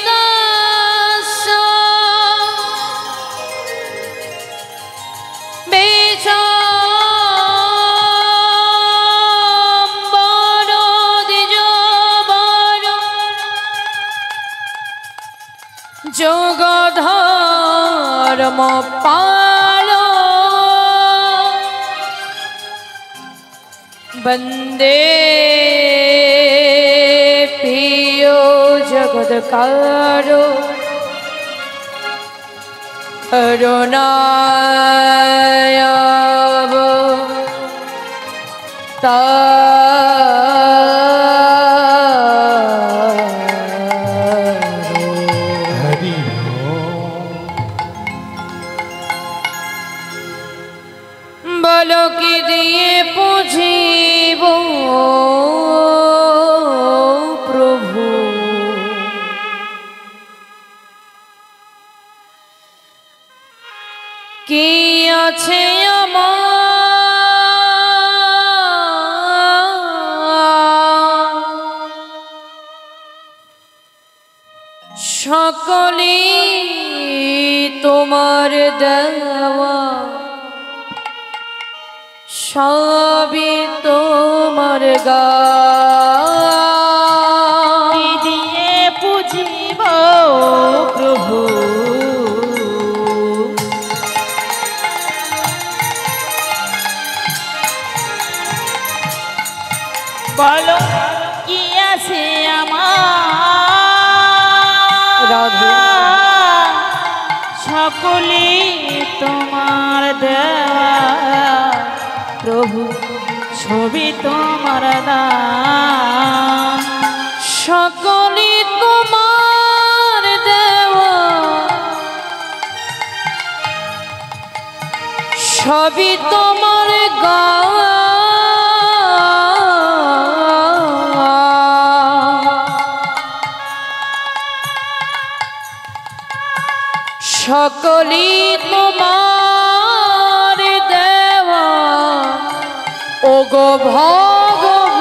কমলায়িতাস্য বিচম্বরদ্বিজবর যোগধর্মপাল वन्दे प्रियो जगत्कारो बोलो कि दिए पूजिब प्रभु कि আছে সকলি তোমার দেওয়া সবই তোমার গান দিয়ে পুজিব প্রভু বলো কি আছে আমার রাধে সকলি তোমার দেওয়া প্রভু ছবি তোমার দান সকলি তোমার দেওয়া সবই তোমার গান সকলি তোমার দেওয়া ওগো ভগবান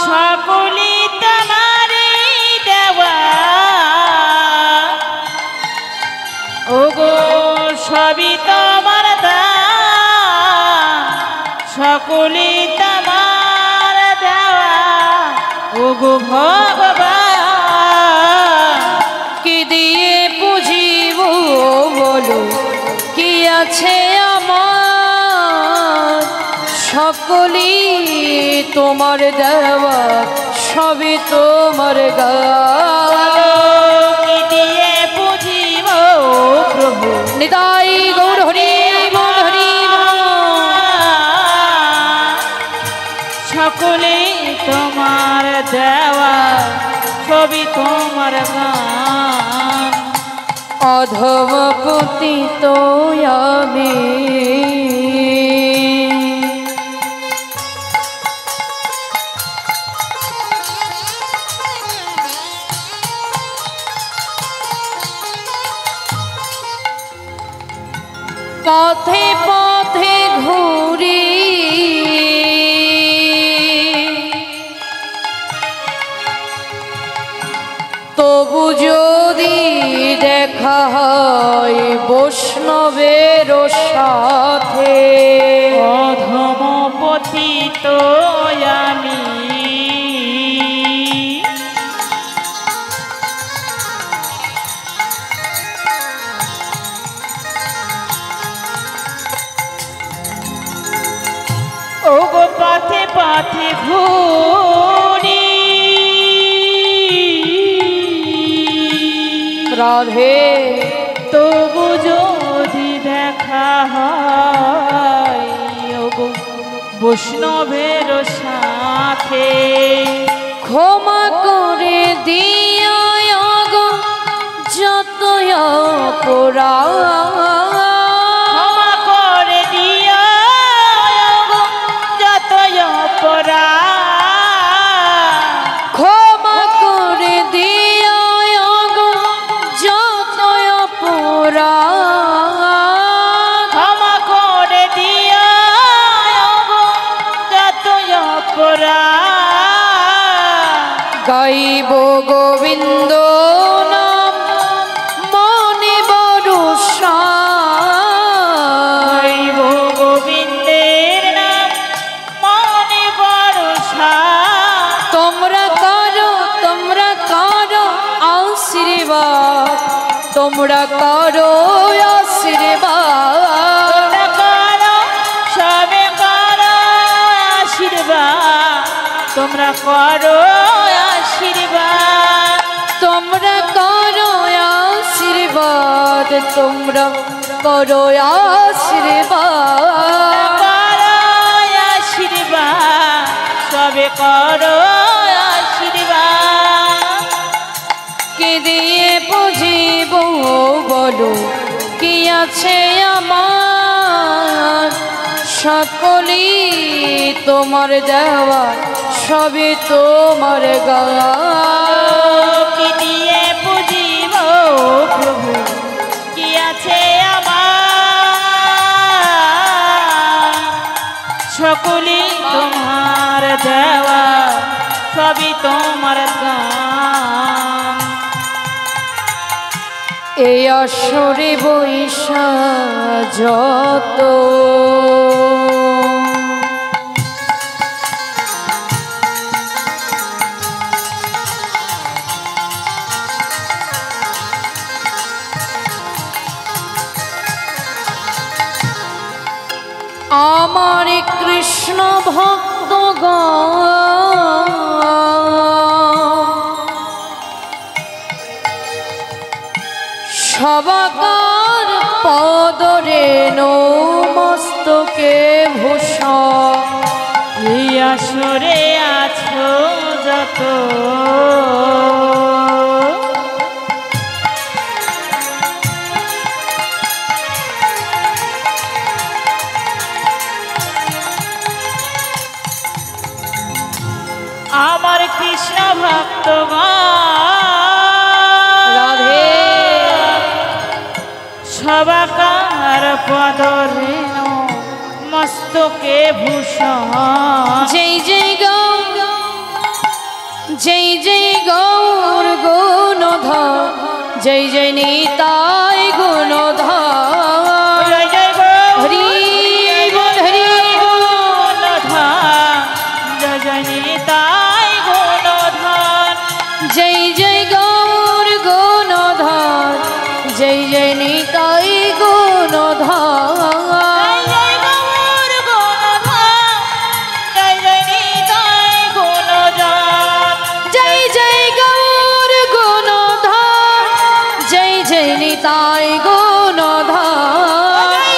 সকলি তোমারে দেওয়া ওগো সবই তোমার দান সকলি তোমার দেওয়া ওগো ভগবান কি দিয়ে পুজিব বলো কি আছে আমার সকলি তোমার দেওয়া সবই তোমার গান কি দিয়ে পুজিব প্রভু নিতাই গৌর হরি মন হরি সকলে তোমার দেওয়া সবই তোমার গান অধম পতিত আমি পথে পথে ঘুরি তবু যদি দেখা হয় বৈষ্ণবের সাথে অধম পতিত আমি ওগো পথে পথে ঘুরি রাধে তবু যদি দেখা হয় ওগো বৈষ্ণবের সাথে ক্ষমা করে দিও গো যত অপরাধ ক্ষমা করে দিও গো যত অপরাধ ক্ষমা করে দিও গো যত অপরাধ ক্ষমা করে দিও গো যত অপরাধ গাইব গোবিন্দ নাম মনে বরষা গাইব গোবিন্দের নাম মনে বরষা তোমরা করো আশীর্বাদ তোমরা করো আশীর্বাদ তোমরা করো আশীর্বাদ তোমরা করো আশীর্বাদ তোমরা করো আশীর্বাদ আশীর্বাদ সবে করো আশীর্বাদ কে দিয়ে বুঝিব বলো কি আছে আমার সকলই তোমার দেওয়া সবই তোমার গাওয়া কি দিয়ে বুঝিব প্রভু কি আছে আমার সকলই তোমার দেওয়া সবই তোমার গান এই আসরে বৈশা যত আমার কৃষ্ণ ভক্ত সবাকার পদরে মস্তকে ভূষণ এই আসরে আছো যত আমার কৃষ্ণ ভক্তগণ রাধে সবাকার পদরেণ মস্তকে ভূষণ জয় জয় গৌর জয় জয় গৌর গুণধর জয় জয় নিতাই গুণধর জয় জয় গৌর হরি বল হরি বল জয় জয় নিতাই গুণধর জয় জয় গৌর গুণধর জয় জয় নিতাই গুণধর জয় গৌর গুণধর জয় জয় নিতাই গুণধর জয় জয় গৌর গুণধর জয় জয় নিতাই গুণধর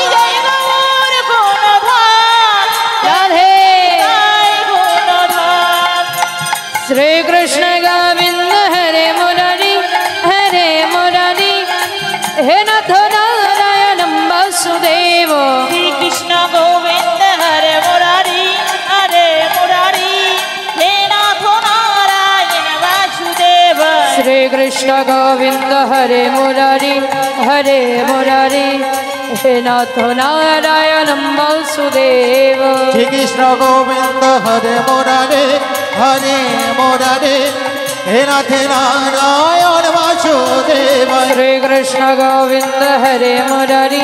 জয় গৌর গুণধর রাধে নিতাই গুণধর শ্রী কৃষ্ণ গোবিন্দ হরে মুরারি হে নাথ নারায়ণ বাসুদেব শ্রীকৃষ্ণ গোবিন্দ হরে মুরারি হে নাথ নারায়ণ বাসুদেব শ্রী কৃষ্ণ গোবিন্দ হরে মুরারি হে নাথ নারায়ণ বাসুদেব শ্রীকৃষ্ণ গোবিন্দ হরে মুরারে হে নাথে নারায়ণ বাসুদেব শ্রী কৃষ্ণ গোবিন্দ হরে মুরারি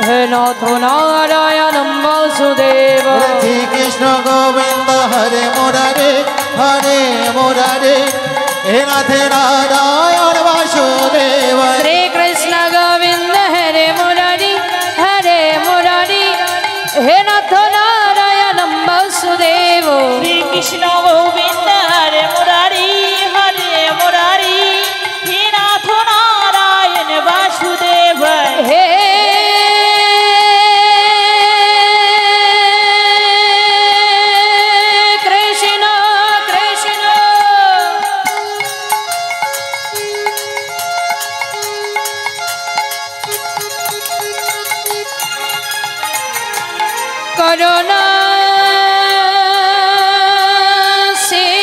হে নাথ নারায়ণ বাসুদেব শ্রীকৃষ্ণ গোবিন্দ হরে মুরারে হে নাথে নারায়ণ বাসুদেব শ্রী কৃষ্ণ গোবিন্দ হরে মুরারি হে নাথ নারায়ণ বাসুদেব শ্রীকৃষ্ণ গোবিন্দ হরে মুরারি হে নাথ নারায়ণ বাসুদেব হে কৃষ্ণ কৃষ্ণ করুণা সে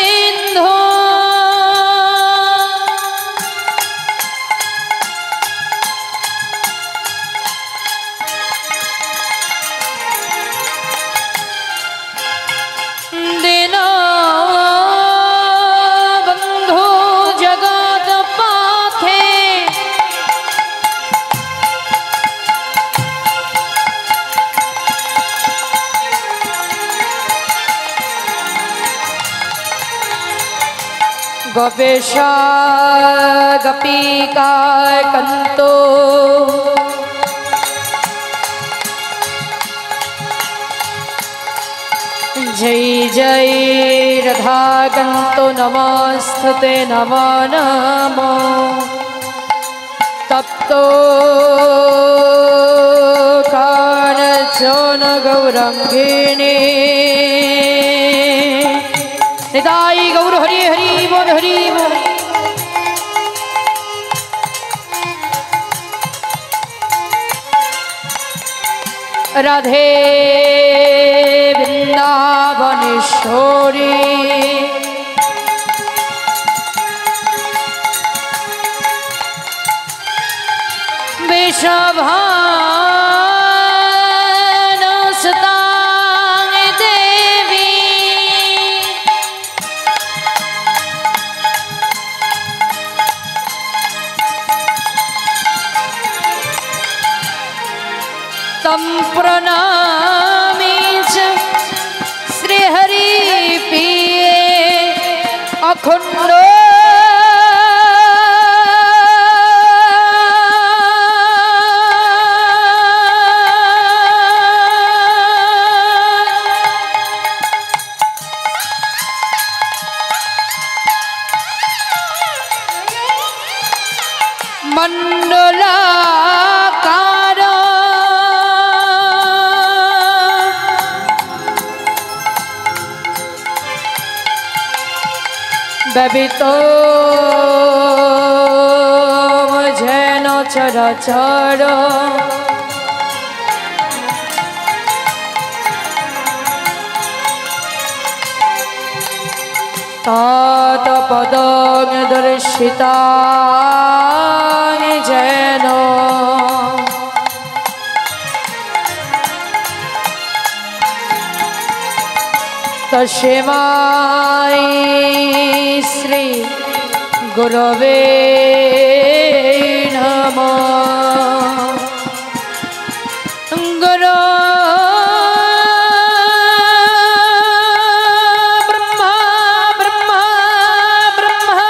गोपेशा गोपिका कंतो जय जय राधा कंतो नमस्तुते नमो नमो तप्तो कानचन गौरंगिणी निताई गौर हरि हरि बोल हरि बोल। राधे वृंदावनेश्वरी विश्वभानुसुतां देवी तं प्रणमामि च श्रीहरि प्रिये अखंडो मंडलाकार बबितो मुझे न चराचर तत्पदं दर्शिता जैन तस्मै श्री गुरवे नमः। गुरु ब्रह्मा ब्रह्मा ब्रह्मा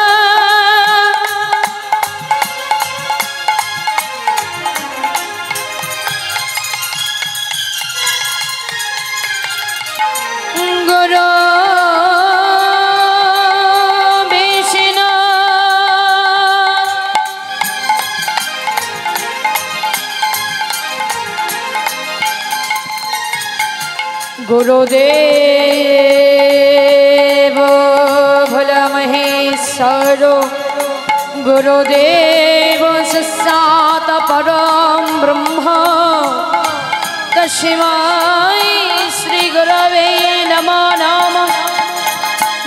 गुरु विष्णु गुरुदेव भोला-महेश्वर गुरुदेव साक्षात् परं ब्रह्म तस्मै श्री गुरवे नमो नमः।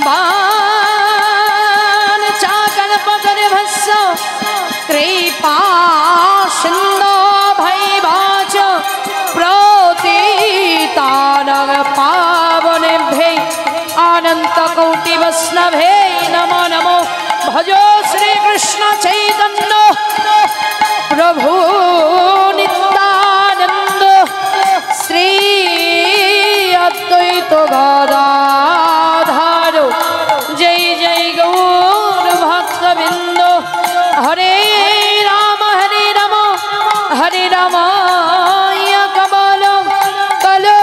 वाञ्छाकल्पतरुभ्यश्च कृपा सिन्धो भैवाच प्रतीतानां पावनेभ्यः अनन्तकोटिवैष्णवे नमो नमो। भजो श्रीकृष्ण चैतन्य प्रभु नित्यानंद श्री अद्वैत गदाधर जय जय गौर भक्तबिंद। हरे राम हरे राम कबल कलो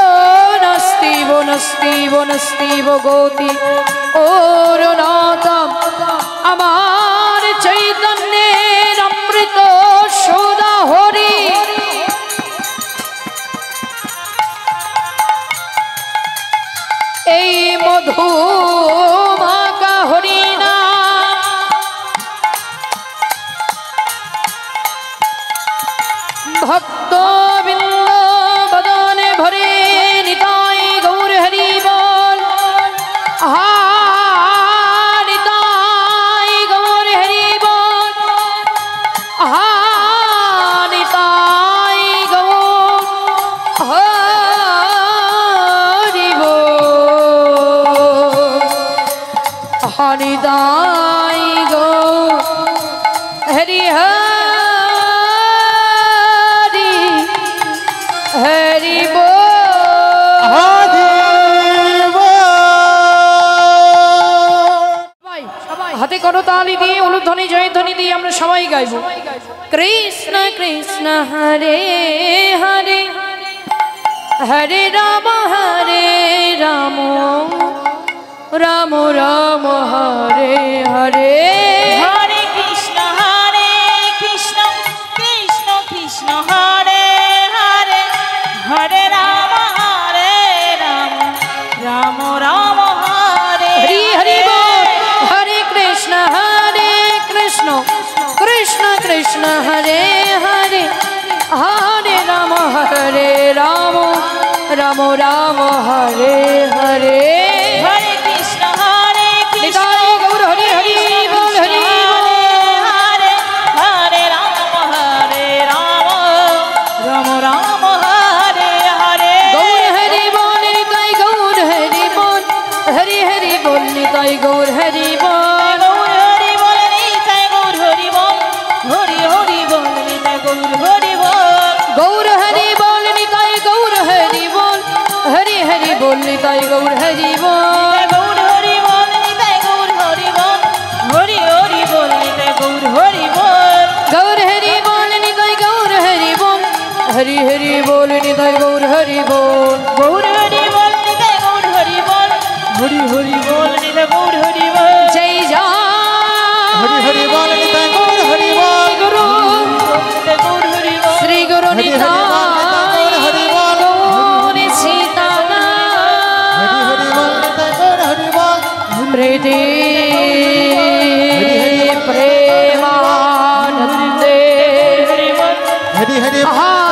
नस्तिवो नस्तिवो नस्तिवो गोति और नाथम আমার চৈতন্যের অমৃত সদা হরি। এই মধু মাখা হরি নাম ভক্ত বৃন্দ বদনে ভরে নিতাই গৌর হরি বল। তাই করতালি দিয়ে উলুধ্বনি জয়ধ্বনি দিয়ে আমরা সবাই গাইব। কৃষ্ণ কৃষ্ণ হরে হরে হরে রাম রাম রাম হরে হরে। হরে কৃষ্ণ কৃষ্ণ কৃষ্ণ হরে হরে হরে রাম রাম রাম হরে হরি হরি বল। হরে কৃষ্ণ কৃষ্ণ কৃষ্ণ হরে হরে হরে রাম রাম রাম হরে হরে। হরে কৃষ্ণ নিতাই গৌর হরি হরি বল হরি বল। হরে হরে রাম রাম রাম হরে হরে। গৌর হরি বল নিতাই গৌর হরি বল হরি হরি বল নিতাই গৌর হরি বল। গৌর হরি বল নিতাই গৌর হরি বল হরি হরি বল নিতাই গৌর হরি বল। গৌর হরি বল নিতাই গৌর হরি বল হরি হরি বল নিতাই গৌর হরি বল। গৌর হরি বল নিতাই গৌর হরি বল হরি হরি বল নিতাই গৌর হরি বল। গৌর হরি বল নিতাই গৌর হরি বল হরি হরি বল নিতাই গৌর হরি বল। গৌর হরি বল নিতাই গৌর হরি বল হরি হরি বল নিতাই গৌর হরি বল। জয় যা হরি হরি বল নিতাই গৌর হরি বল। গুরু নিতাই গৌর হরি বল। শ্রী গুরু হরি হরি বল নিতাই নিতাই গৌর হরি বল। গৌর সীতানা হরি হরি বল নিতাই গৌর হরি বল। প্রীতি প্রেমানন্দে হরি হরি বল। আহা